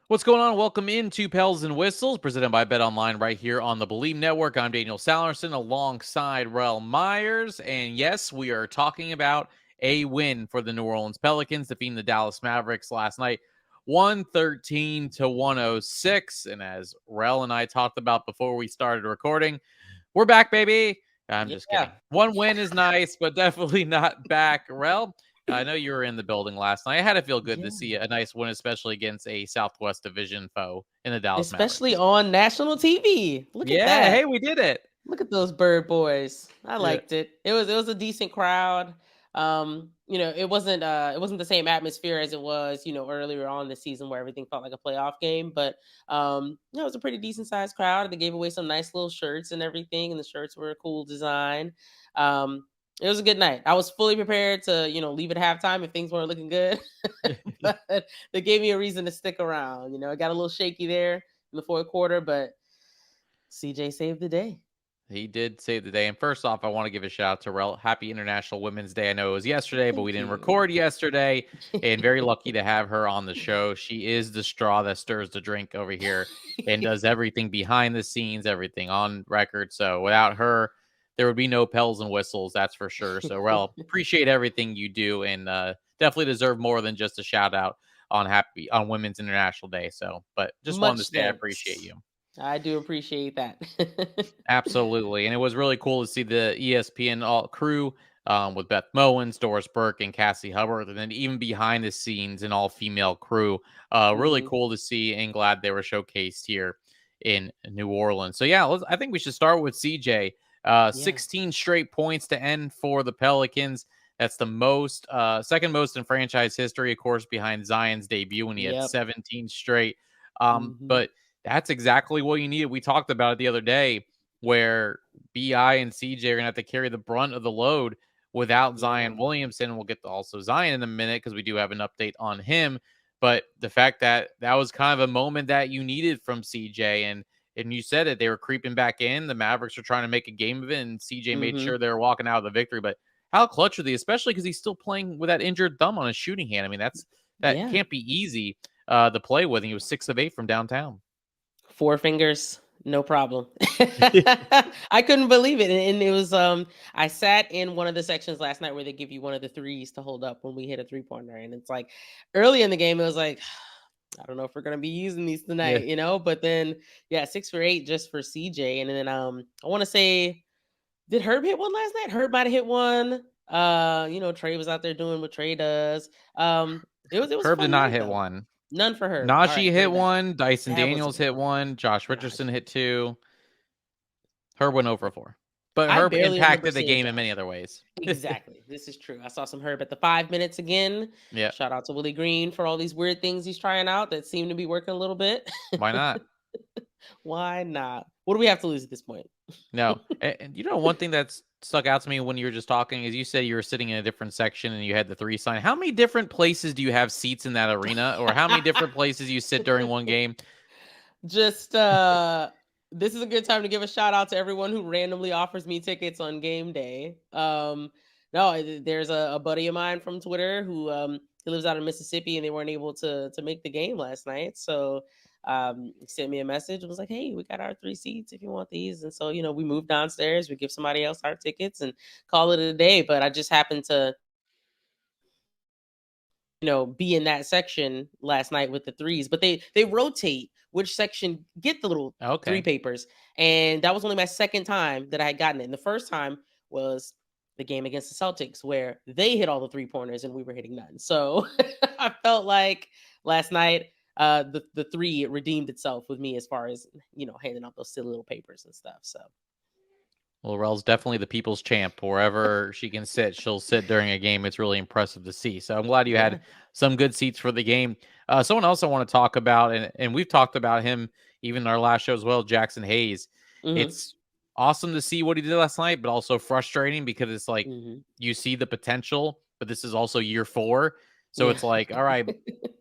What's going on? Welcome into Pels and Whistles, presented by Bet Online right here on the Believe Network. I'm Daniel Salerson alongside Rel Myers. And yes, we are talking about a win for the New Orleans Pelicans, defeating the Dallas Mavericks last night, 113 to 106. And as Rel and I talked about before we started recording, we're back, baby. I'm just Yeah, kidding. One win is nice, but definitely not back. Rel, I know you were in the building last night. I had to feel good to yeah. see a nice win, especially against a Southwest Division foe in the Dallas Especially Mavericks. on national TV. Look at Yeah, that. hey, we did it. Look at those bird boys. I Yeah. liked it. It was a decent crowd. It wasn't the same atmosphere as it was, earlier on the season where everything felt like a playoff game, but it was a pretty decent sized crowd. They gave away some nice little shirts and everything, and the shirts were a cool design. Um it was a good night. I was fully prepared to, leave at halftime if things weren't looking good. But they gave me a reason to stick around. It got a little shaky there in the fourth quarter, but CJ saved the day. He did save the day. And first off, I want to give a shout out to Rel. Happy International Women's Day. I know it was yesterday, but we Thank didn't you. record yesterday. And very lucky to have her on the show. She is the straw that stirs the drink over here and does everything behind the scenes, everything on record. So without her, there would be no Pels and Whistles, that's for sure. So, Rel, appreciate everything you do and definitely deserve more than just a shout out on Women's International Day. So, but just wanted to Much say I appreciate thanks. you. I do appreciate that. Absolutely. And it was really cool to see the ESPN all crew with Beth Mowens, Doris Burke, and Cassie Hubbard, and then even behind the scenes, an all female crew. Really Hmm. cool to see and glad they were showcased here in New Orleans. So, yeah, I think we should start with CJ. Yeah. 16 straight points to end for the Pelicans. That's the second most in franchise history, of course, behind Zion's debut when he had Yep. 17 straight. Hmm. But that's exactly what you needed. We talked about it the other day where BI and CJ are going to have to carry the brunt of the load without Zion Yeah. Williamson. We'll get to also Zion in a minute because we do have an update on him. But the fact that that was kind of a moment that you needed from CJ, and you said it, they were creeping back in. The Mavericks were trying to make a game of it, and CJ made Hmm. sure they were walking out of the victory. But how clutch are they, especially because he's still playing with that injured thumb on his shooting hand? I mean, that Yeah. can't be easy to play with. And he was 6 of 8 from downtown. Four fingers, no problem. I couldn't believe it. And it was I sat in one of the sections last night where they give you one of the threes to hold up when we hit a three-pointer. And it's like early in the game, it was like, I don't know if we're gonna be using these Yeah. tonight. But then yeah, 6 for 8 just for CJ. And then I want to say, did Herb hit one last night? Herb might have hit one. Trey was out there doing what Trey does. It was a Herb did fun not night hit though. one. None for Herb. All Najee right, hit very bad. one. Dyson That was a Daniels good hit one. one. Josh Richardson Najee. hit two. Herb went over 4. But I Herb barely remember impacted the seeing game in many Josh. other ways. Exactly. This is true. I saw some Herb at the 5 minutes again. Yeah. Shout out to Willie Green for all these weird things he's trying out that seem to be working a little bit. Why not? Why not? What do we have to lose at this point? No. And one thing that's stuck out to me when you were just talking is you said you were sitting in a different section and you had the 3 sign. How many different places do you have seats in that arena? Or how many different places you sit during one game? Just this is a good time to give a shout out to everyone who randomly offers me tickets on game day. No, there's a buddy of mine from Twitter who he lives out in Mississippi and they weren't able to make the game last night. So he sent me a message and was like, "Hey, we got our 3 seats if you want these." And so, we moved downstairs, we give somebody else our tickets and call it a day. But I just happened to be in that section last night with the threes, but they rotate which section get the little three Okay. papers. And that was only my second time that I had gotten it. And the first time was the game against the Celtics where they hit all the three-pointers and we were hitting none. So I felt like last night the three redeemed itself with me as far as handing out those silly little papers and stuff. So Well, Rel's definitely the people's champ. Wherever she can sit, she'll sit during a game. It's really impressive to see. So I'm glad you had yeah. some good seats for the game. Someone else I want to talk about, and we've talked about him even in our last show as well, Jackson Hayes. Hmm. It's awesome to see what he did last night, but also frustrating because it's like Hmm. you see the potential, but this is also year 4. So Yeah. it's like, all right,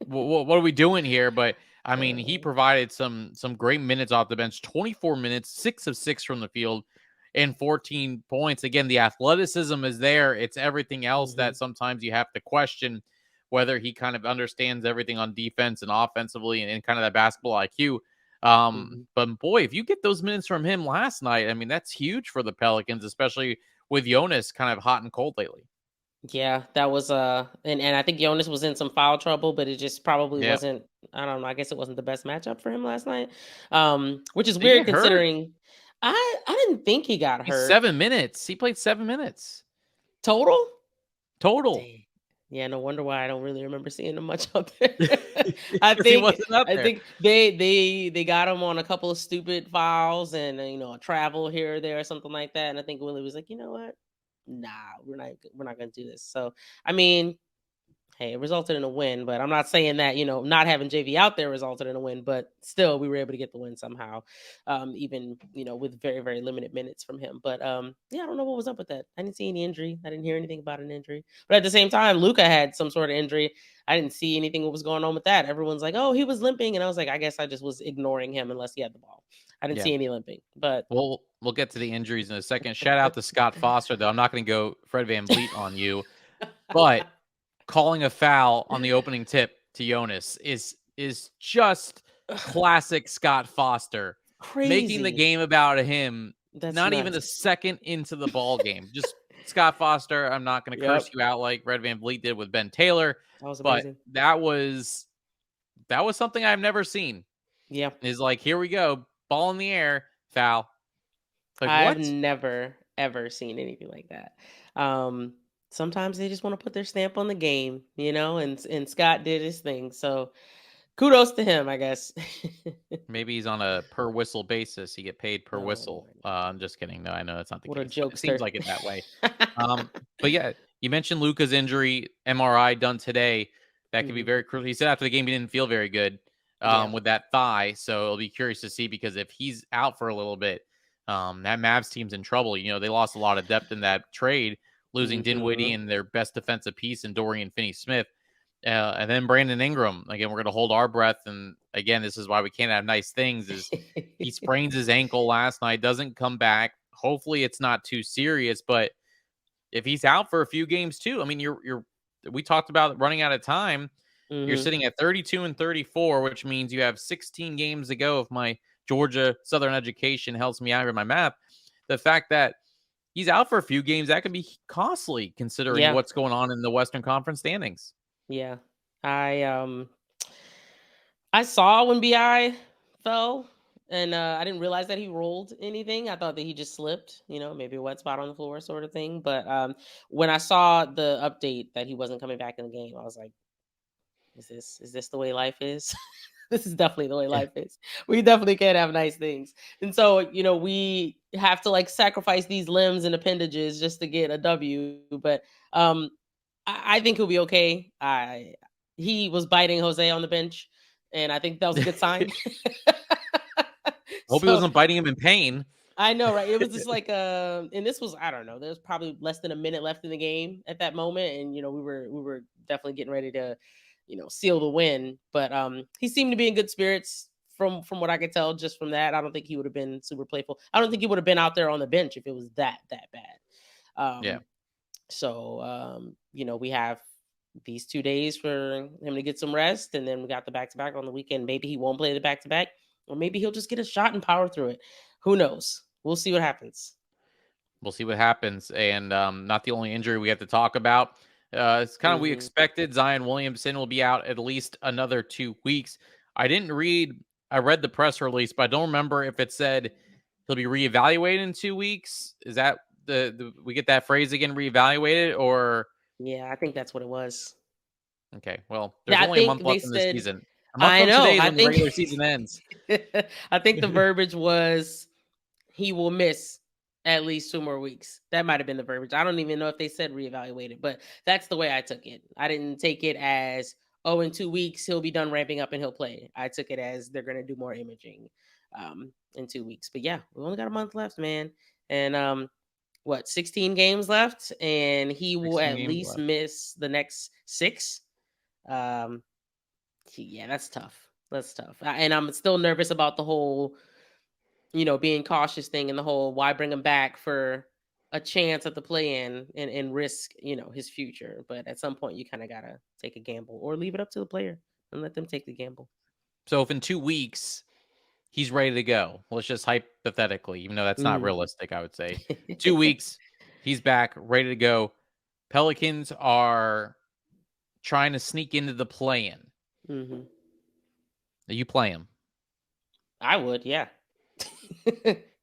what are we doing here? But I mean, he uh, provided some great minutes off the bench, 24 minutes, 6 of 6 from the field and 14 points. Again, the athleticism is there. It's everything else hmm. that sometimes you have to question whether he kind of understands everything on defense and offensively and kind of that basketball IQ. Mhm. But boy, if you get those minutes from him last night, I mean, that's huge for the Pelicans, especially with Jonas kind of hot and cold lately. Yeah, that was and I think Jonas was in some foul trouble, but it just probably Yeah. wasn't. I don't know. I guess it wasn't the best matchup for him last night. Which is Did he weird get hurt? considering I didn't think he got He's hurt 7 minutes. He played 7 minutes total. total. Dang. Yeah, no wonder why I don't really remember seeing him much up there. I Because he think wasn't up I there. think they got him on a couple of stupid fouls and a travel here or there or something like that. And I think Willie was like, you know what? Nah, we're not gonna do this. So I mean, hey, it resulted in a win, but I'm not saying that, not having JV out there resulted in a win, but still we were able to get the win somehow. Even, with very, very limited minutes from him. But yeah, I don't know what was up with that. I didn't see any injury. I didn't hear anything about an injury. But at the same time, Luca had some sort of injury. I didn't see anything what was going on with that. Everyone's like, oh, he was limping. And I was like, I guess I just was ignoring him unless he had the ball. I didn't Yeah. see any limping. But We'll get to the injuries in a second. Shout out to Scott Foster, though. I'm not going to go Fred Van Vliet on you, but calling a foul on the opening tip to Jonas is just classic Scott Foster, making the crazy. game about him. That's Not even nuts. a second into the ball game, just Scott Foster. I'm not going to curse Yep. you out like Red Van Vliet did with Ben Taylor, That was but amazing. that was something I've never seen. Yeah. Is like, here we go, ball in the air, foul. Like I've what? never ever seen anything like that. Um, Sometimes they just want to put their stamp on the game, and Scott did his thing. So kudos to him, I guess. Maybe he's on a per whistle basis. He get paid per Oh whistle. my god, I'm just kidding. No, I know that's not the what a case, but it seems jokester! like it that way. Um, but yeah, you mentioned Luca's injury, MRI done today. That could be Hmm. very crucial. He said after the game he didn't feel very good Yeah. with that thigh. So it'll be curious to see because if he's out for a little bit, that Mavs team's in trouble. They lost a lot of depth in that trade, losing Dinwiddie Hmm. and their best defensive piece in Dorian Finney-Smith. And then Brandon Ingram. Again, we're going to hold our breath. And again, this is why we can't have nice things. Is he sprains his ankle last night, doesn't come back. Hopefully, it's not too serious. But if he's out for a few games too, I mean, you're. We talked about running out of time. You're Hmm. sitting at 32 and 34, which means you have 16 games to go. If my Georgia Southern education helps me out with my math, the fact that he's out for a few games that can be costly considering Yeah. what's going on in the Western Conference standings. Yeah. I saw when Bi fell, and I didn't realize that he rolled anything. I thought that he just slipped, maybe a wet spot on the floor, sort of thing. But when I saw the update that he wasn't coming back in the game, I was like, "Is this the way life is?" This is definitely the way Yeah. life is. We definitely can't have nice things. And so, we have to like sacrifice these limbs and appendages just to get a W. But um I think he'll be okay. He was biting Jose on the bench, and I think that was a good sign. Hope he So wasn't biting him in pain. I know, right? It was just like, and this was, I don't know. There was probably less than a minute left in the game at that moment, and we were definitely getting ready to, seal the win. But he seemed to be in good spirits from what I could tell just from that. I don't think he would have been super playful. I don't think he would have been out there on the bench if it was that bad. Yeah. So we have these 2 days for him to get some rest, and then we got the back to back on the weekend. Maybe he won't play the back to back, or maybe he'll just get a shot and power through it. Who knows? We'll see what happens. We'll see what happens. And not the only injury we have to talk about. It's kind of we Hmm. expected. Zion Williamson will be out at least another 2 weeks. I didn't read. I read the press release, but I don't remember if it said he'll be reevaluated in 2 weeks. Is that we get that phrase again, reevaluated, or Yeah, I think that's what it was. okay? Well, there's Yeah, I only a think month they left in the said. season. A month I from know. today is I when the think. regular season ends. I think the verbiage was he will miss at least 2 more weeks. That might have been the verbiage. I don't even know if they said reevaluated, but that's the way I took it. I didn't take it as, oh, in 2 weeks he'll be done ramping up and he'll play. I took it as they're gonna do more imaging in 2 weeks. But yeah, we only got a month left, man. And 16 games left, and he will 16 at games least left. miss the next six. Um, yeah, that's tough. That's tough. And I'm still nervous about the whole, being cautious thing and the whole why bring him back for a chance at the play-in and risk, his future. But at some point, you kind of gotta take a gamble or leave it up to the player and let them take the gamble. So if in 2 weeks he's ready to go, let's just hypothetically, even though that's not Hmm. realistic, I would say 2 weeks he's back, ready to go. Pelicans are trying to sneak into the play-in. Hmm. You play him. I would, yeah.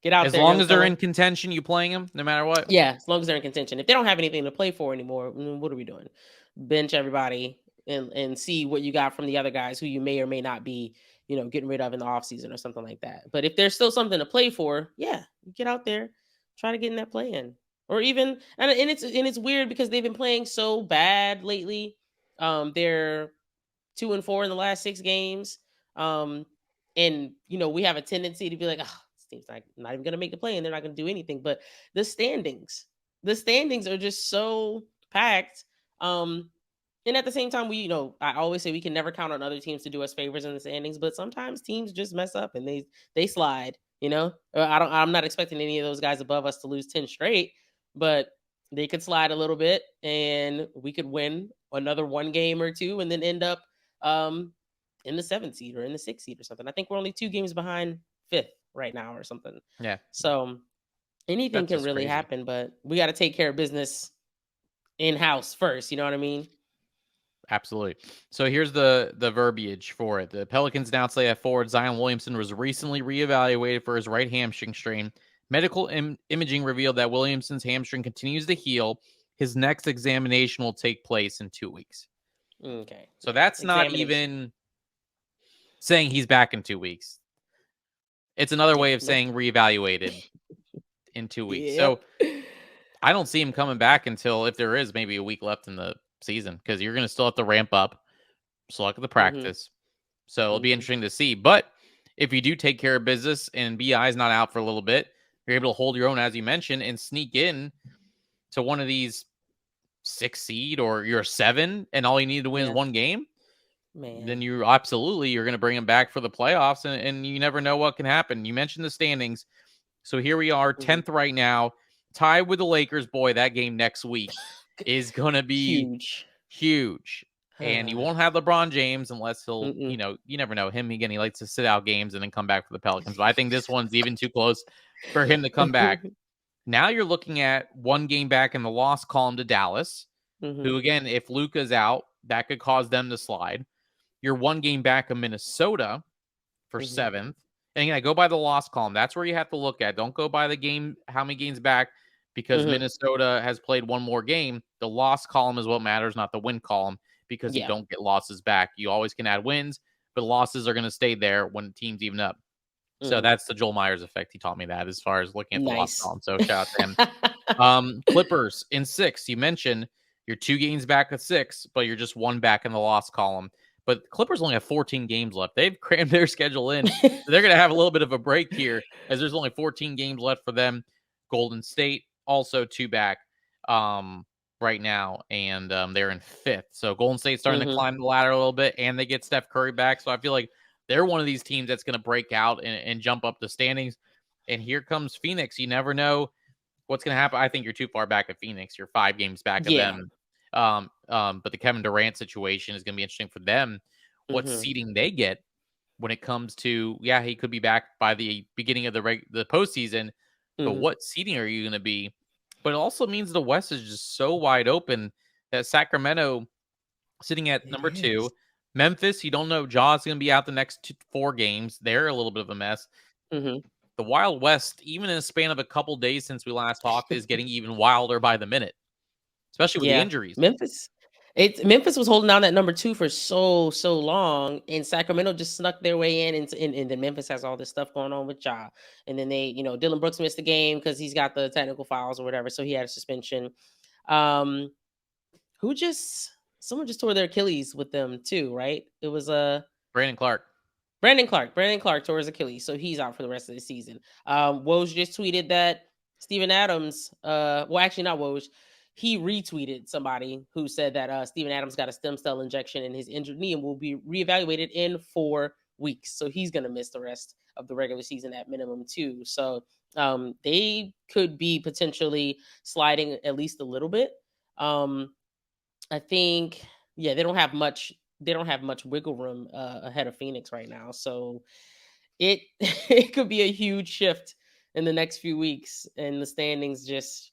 Get out As there, long young as they're fella. in contention, you playing him no matter what? Yeah, as long as they're in contention. If they don't have anything to play for anymore, what are we doing? Bench everybody and see what you got from the other guys who you may or may not be, getting rid of in the offseason or something like that. But if there's still something to play for, yeah, you get out there, try to get in that play in. Or even and it's weird because they've been playing so bad lately. They're 2-4 in the last 6 games. Um, and we have a tendency to be like, oh, this team's not even gonna make the play, and they're not gonna do anything. But the standings, the standings are just so packed. And at the same time, I always say we can never count on other teams to do us favors in the standings, but sometimes teams just mess up and they slide. I'm not expecting any of those guys above us to lose 10 straight, but they could slide a little bit and we could win another one game or two and then end up um in the 7th seed or in the 6th seed or something. I think we're only 2 games behind 5th right now or something. Yeah, So anything that's can just really crazy. happen, but we got to take care of business in house first. You know what I mean? Absolutely. So here's the verbiage for it. The Pelicans announced they have forward Zion Williamson was recently reevaluated for his right hamstring strain. Medical imaging revealed that Williamson's hamstring continues to heal. His next examination will take place in 2 weeks. Okay. So Yeah. that's not Examination. even saying he's back in 2 weeks. It's another Yeah. way of Nope. saying reevaluated in 2 weeks. So Yep. I don't see him coming back until if there is maybe a week left in the season because you're going to still have to ramp up, still look at the Mhm. practice. So it'll be Mhm. interesting to see. But if you do take care of business and BI is not out for a little bit, you're able to hold your own, as you mentioned, and sneak in to one of these 6 seed or you're 7 and all you need to win is Yeah. one game, then Man. you're going to bring them back for the playoffs and you never know what can happen. You mentioned the standings. So here we are, Mhm. 10th right now, tied with the Lakers. Boy, that game next week is going to be Huge. huge. And you won't have LeBron James unless he'll, Mm-mm. you never know him again. He likes to sit out games and then come back for the Pelicans. But I think this one's even too close for him to come back. Now you're looking at one game back in the loss column to Dallas, who Mhm. again, if Luka's out, that could cause them to slide. You're one game back of Minnesota for Mhm. 7th. And again, I go by the loss column. That's where you have to look at. Don't go by the game, how many games back, because Mhm. Minnesota has played one more game. The loss column is what matters, not the win column, because you Yeah. don't get losses back. You always can add wins, but losses are going to stay there when teams even up. So Mhm. that's the Joel Myers effect. He taught me that as far as looking at the loss Nice. column. So shout out to him. Clippers in 6. You mentioned you're 2 games back at 6, but you're just one back in the loss column. But Clippers only have 14 games left. They've crammed their schedule in. So they're going to have a little bit of a break here as there's only 14 games left for them. Golden State also 2 back right now, and they're in 5th. So Golden State's starting to Mhm. climb the ladder a little bit, and they get Steph Curry back. So I feel like they're one of these teams that's going to break out and jump up the standings. And here comes Phoenix. You never know what's going to happen. I think you're too far back at Phoenix. You're 5 games back of Yeah. them. But the Kevin Durant situation is going to be interesting for them. What Mhm. seeding they get when it comes to, yeah, he could be back by the beginning of the postseason, but Mhm. what seeding are you going to be? But it also means the West is just so wide open that Sacramento sitting at It number is. 2. Memphis, you don't know. Jaw's going to be out the next 4 games. They're a little bit of a mess. Mhm. The Wild West, even in a span of a couple days since we last talked, is getting even wilder by the minute, especially with the Yeah. injuries. Memphis was holding down that number 2 for so long, and Sacramento just snuck their way in, and then Memphis has all this stuff going on with Ja, and then Dylan Brooks missed the game because he's got the technical files or whatever, so he had a suspension. Um, who just Someone just tore their Achilles with them too, right? It was Brandon Clark. Brandon Clark. Brandon Clark tore his Achilles, so he's out for the rest of the season. Woj just tweeted that Steven Adams, well, actually not Woj, he retweeted somebody who said that Steven Adams got a stem cell injection in his injured knee and will be reevaluated in 4 weeks, so he's going to miss the rest of the regular season at minimum too. So they could be potentially sliding at least a little bit. I think, yeah, they don't have much. They don't have much wiggle room ahead of Phoenix right now, so it it could be a huge shift in the next few weeks, and the standings just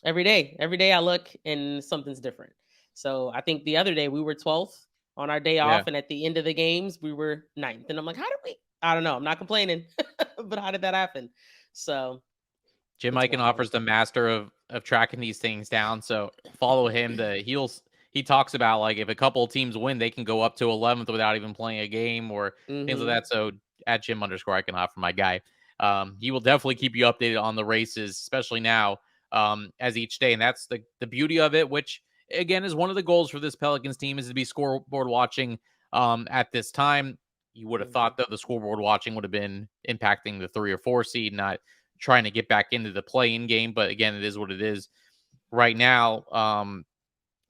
every day I look and something's different. So I think the other day we were 12th on our day Yeah. off, and at the end of the games we were ninth. And I'm like, how did we? I don't know. I'm not complaining, but how did that happen? So Jim it's wild. Eichenhofer's the master of tracking these things down. So follow him. He talks about like if a couple of teams win, they can go up to 11th without even playing a game or things like Hmm. that. So at Jim underscore Eichenhofer, my guy, he will definitely keep you updated on the races, especially now as each day. And that's the beauty of it, which again is one of the goals for this Pelicans team is to be scoreboard watching at this time. You would have Hmm. thought that the scoreboard watching would have been impacting the 3 or 4 seed, not trying to get back into the play-in game. But again, it is what it is right now.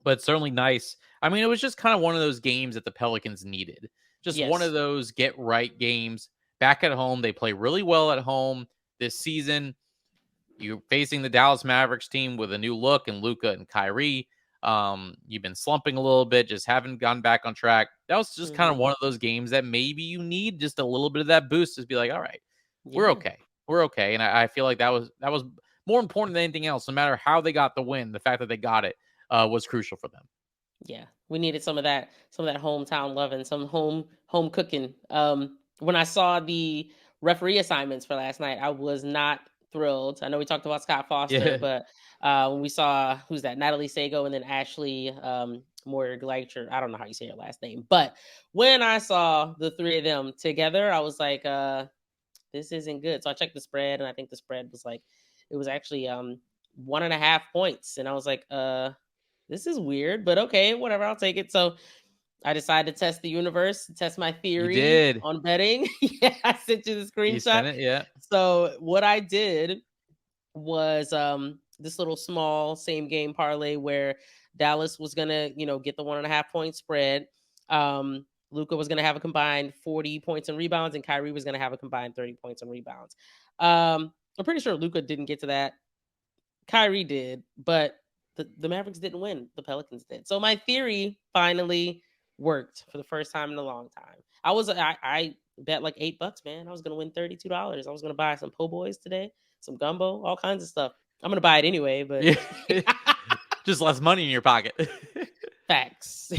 But it's certainly nice. I mean, it was just kind of one of those games that the Pelicans needed. Just one of Yes. those get right games. Back at home, they play really well at home this season. You're facing the Dallas Mavericks team with a new look and Luka and Kyrie. You've been slumping a little bit, just haven't gone back on track. That was just kind of Hmm. one of those games that maybe you need just a little bit of that boost to be like, all right, we're Yeah. okay. We're okay. And I feel like that was more important than anything else. No matter how they got the win, the fact that they got it was crucial for them. Yeah, we needed some of that hometown love and some home cooking. When I saw the referee assignments for last night, I was not thrilled. I know we talked about Scott Foster, Yeah. but when we saw who's that, Natalie Sago and then Ashley Moyer Gleicher, I don't know how you say her last name, but when I saw the three of them together, I was like, this isn't good. So I checked the spread, and I think the spread was like, it was actually 1.5 points, and I was like, this is weird, but okay, whatever, I'll take it. So I decided to test the universe, test my You theory did. on betting. Yeah, I sent you the You screenshot. sent it, yeah. So what I did was this little small same game parlay where Dallas was gonna, get the 1.5 point spread. Luca was gonna have a combined 40 points and rebounds, and Kyrie was gonna have a combined 30 points and rebounds. I'm pretty sure Luca didn't get to that. Kyrie did, but the Mavericks didn't win. The Pelicans did. So my theory finally worked for the first time in a long time. I bet like $8, man. I was gonna win $32. I was gonna buy some po' boys today, some gumbo, all kinds of stuff. I'm gonna buy it anyway, but Yeah. Just less money in your pocket. facts.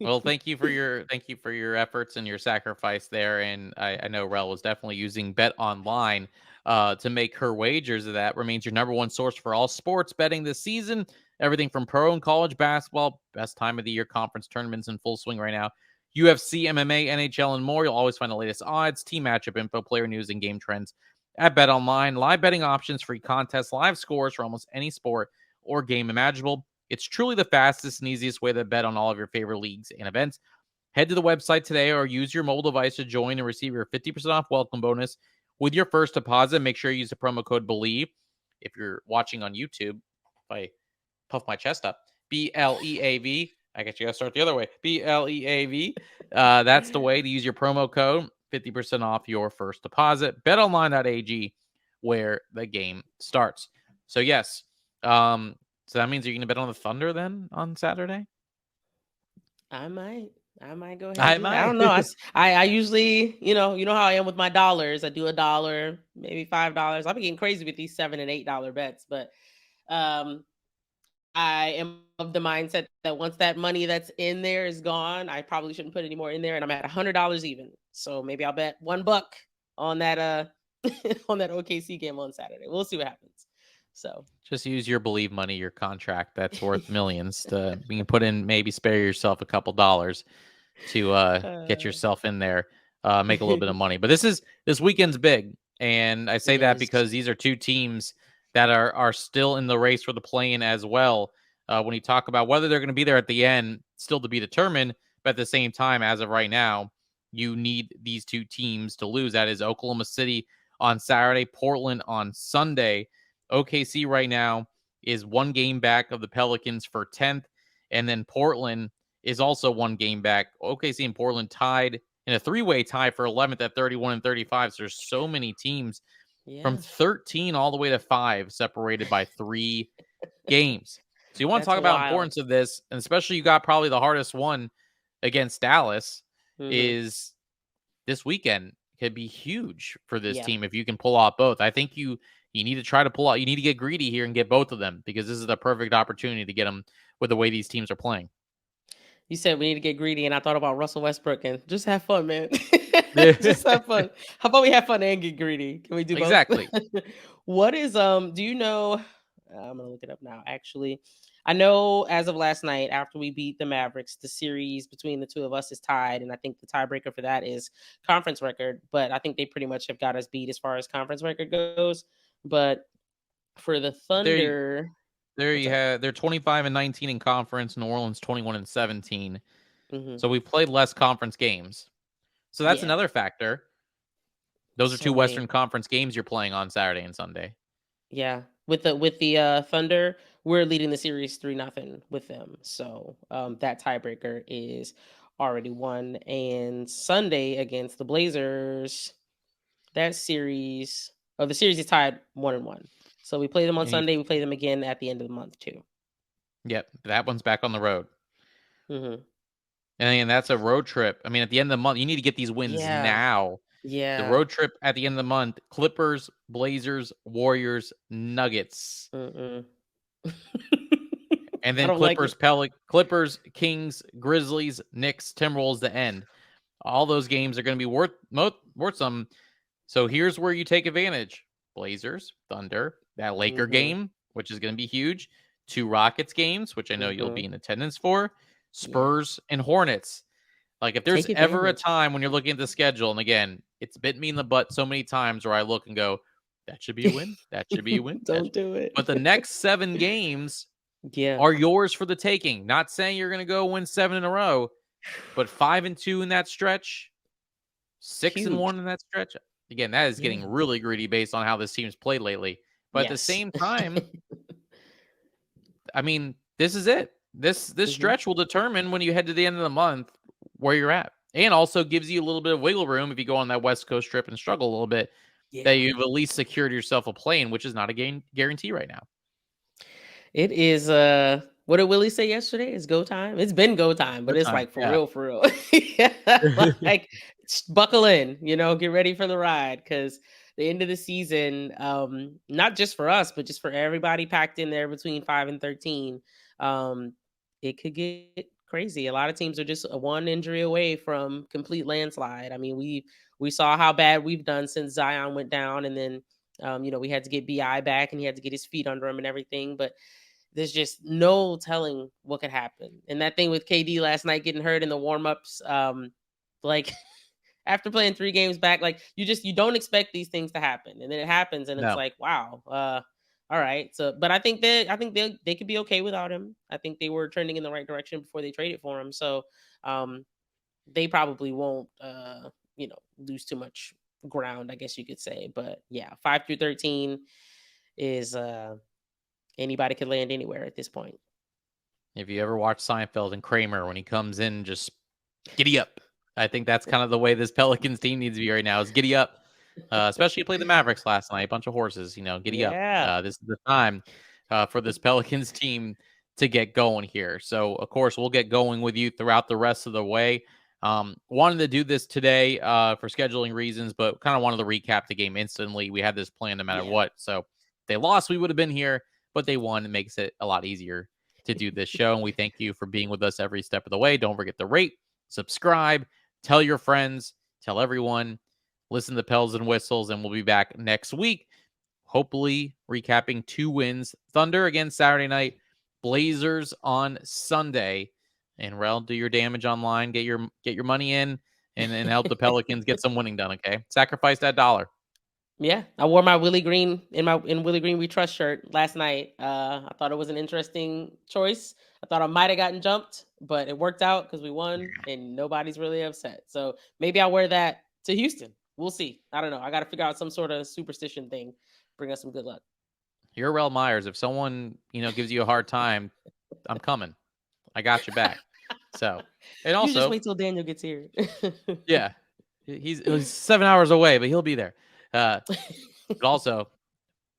Well, thank you for your efforts and your sacrifice there. And I know Rel was definitely using Bet Online to make her wagers. That remains your number one source for all sports betting this season. Everything from pro and college basketball, best time of the year conference tournaments in full swing right now. UFC, MMA, NHL, and more. You'll always find the latest odds, team matchup info, player news, and game trends at Bet Online. Live betting options, free contests, live scores for almost any sport or game imaginable. It's truly the fastest and easiest way to bet on all of your favorite leagues and events. Head to the website today or use your mobile device to join and receive your 50% off welcome bonus with your first deposit. Make sure you use the promo code BELIEVE. If you're watching on YouTube, if I puff my chest up, BLEAV. I guess you got to start the other way. BLEAV. That's the way to use your promo code. 50% off your first deposit. BetOnline.ag, where the game starts. So, yes. So that means you're going to bet on the Thunder then on Saturday? I might. I might go ahead and I do that. I might. don't know. I usually, you know how I am with my dollars. I do $1, maybe $5. I'll be getting crazy with these $7 and $8 bets, but um I am of the mindset that once that money that's in there is gone, I probably shouldn't put any more in there, and I'm at $100 even. So maybe I'll bet $1 on that on that OKC game on Saturday. We'll see what happens. So Just use your Believe money, your contract that's worth millions. You can put in, maybe spare yourself a couple dollars to get uh, yourself in there, make a little bit of money. But this weekend's big, and I say it that is. because these are two teams that are still in the race for the play-in as well. When you talk about whether they're going to be there at the end, still to be determined. But at the same time, as of right now, you need these two teams to lose. That is Oklahoma City on Saturday, Portland on Sunday. OKC right now is one game back of the Pelicans for 10th, and then Portland is also one game back. OKC and Portland tied in a three-way tie for 11th at 31 and 35. So there's so many teams from Yeah, 13 all the way to 5 separated by 3 games. So you want to that's talk about wild. importance of this, and especially you got probably the hardest one against Dallas Hmm. is this weekend could be huge for this Yeah. team if you can pull off both. I think you need to try to pull out. You need to get greedy here and get both of them because this is the perfect opportunity to get them with the way these teams are playing. You said we need to get greedy, and I thought about Russell Westbrook and just have fun, man. Just have fun. How about we have fun and get greedy? Can we do both? Exactly. What is do you know I'm gonna look it up now actually. I know as of last night after we beat the Mavericks, the series between the two of us is tied, and I think the tiebreaker for that is conference record, but I think they pretty much have got us beat as far as conference record goes. But for the There Thunder, there what's you up? have they're 25 and 19 in conference, New Orleans 21 and 17. Hmm. So we played less conference games. So that's Yeah, another factor. Those are two so Western many. Conference games you're playing on Saturday and Sunday. Yeah, with the Thunder, we're leading the series 3-0 with them. So that tiebreaker is already won. And Sunday against the Blazers, that series, the series is tied 1-1. So we play them on And you Sunday. We play them again at the end of the month too. Yep, that one's back on the road. Hmm. And that's a road trip. I mean, at the end of the month, you need to get these wins Yeah, now. The yeah. road trip at the end of the month, Clippers, Blazers, Warriors, Nuggets. Mm-mm. And I then don't like it. Clippers, Kings, Grizzlies, Knicks, Timberwolves the end. All those games are going to be worth some. So here's where you take advantage. Blazers, Thunder, that Laker Hmm. game, which is going to be huge. 2 Rockets games, which I know you'll be Hmm. in attendance for. Yeah, Spurs and Hornets. Like if there's take ever a advantage. time when you're looking at the schedule, and again, it's bit me in the butt so many times where I look and go, that should be a win. That should be a win. Don't do But the it. next 7 games Yeah, are yours for the taking. Not saying you're going to go win 7 in a row, but 5-2 in that stretch, 6 and huge. 1 in that stretch. Again, that is getting Yeah. really greedy based on how this team's played lately. But at the Yes. same time, I mean, this is it. This Mhm. stretch will determine when you head to the end of the month where you're at. And also gives you a little bit of wiggle room if you go on that West Coast trip and struggle a little bit, that Yeah. you've at least secured yourself a plane, which is not a guarantee right now. It is, what did Willie say yesterday? It's go time? It's been go time, but Good it's time. like for Yeah. real, for real. Yeah, like, buckle in, get ready for the ride, because the end of the season, not just for us, but just for everybody packed in there between 5 and 13, um, it could get crazy. A lot of teams are just a one injury away from complete landslide. I mean, we saw how bad we've done since Zion went down, and then, we had to get BI back and he had to get his feet under him and everything, but there's just no telling what could happen. And that thing with KD last night getting hurt in the warm-ups, like after playing 3 games back, like you don't expect these things to happen. And then it happens and it's No. like, wow, all right. So but I think they could be okay without him. I think they were trending in the right direction before they traded for him. So um they probably won't lose too much ground, I guess you could say. But yeah, 5 through 13 is anybody could land anywhere at this point. If you ever watch Seinfeld and Kramer when he comes in, just giddy up. I think that's kind of the way this Pelicans team needs to be right now is giddy up. Especially you played the Mavericks last night, a bunch of horses, giddy up. Yeah. This is the time for this Pelicans team to get going here. So, of course, we'll get going with you throughout the rest of the way. Wanted to do this today for scheduling reasons, but kind of wanted to recap the game instantly. We had this plan no matter Yeah. what. So, if they lost, we would have been here, but they won. It makes it a lot easier to do this show. And we thank you for being with us every step of the way. Don't forget to rate, subscribe, tell your friends, tell everyone, listen to Pels and Whistles, and we'll be back next week. Hopefully, recapping 2 wins. Thunder again Saturday night, Blazers on Sunday. And Rel, do your damage online, get your money in, and help the Pelicans get some winning done. Okay, sacrifice that dollar. Yeah. I wore my Willie Green in Willie Green We Trust shirt last night. I thought it was an interesting choice. I thought I might have gotten jumped, but it worked out because we won and nobody's really upset. So maybe I'll wear that to Houston. We'll see. I don't know. I got to figure out some sort of superstition thing. Bring us some good luck. You're Rel Myers. If someone gives you a hard time, I'm coming. I got you back. So, and You just also, wait till Daniel gets here. yeah, he's 7 hours away, but he'll be there. Uh, but also,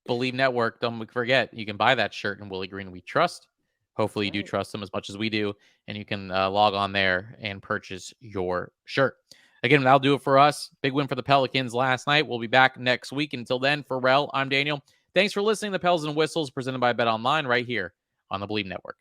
Believe Network, don't forget, you can buy that shirt in Willie Green We Trust. That's Hopefully, you do right. trust them as much as we do, and you can log on there and purchase your shirt. Again, that'll do it for us. Big win for the Pelicans last night. We'll be back next week. Until then, for Rel, I'm Daniel. Thanks for listening to Pels and Whistles presented by Bet Online right here on the Believe Network.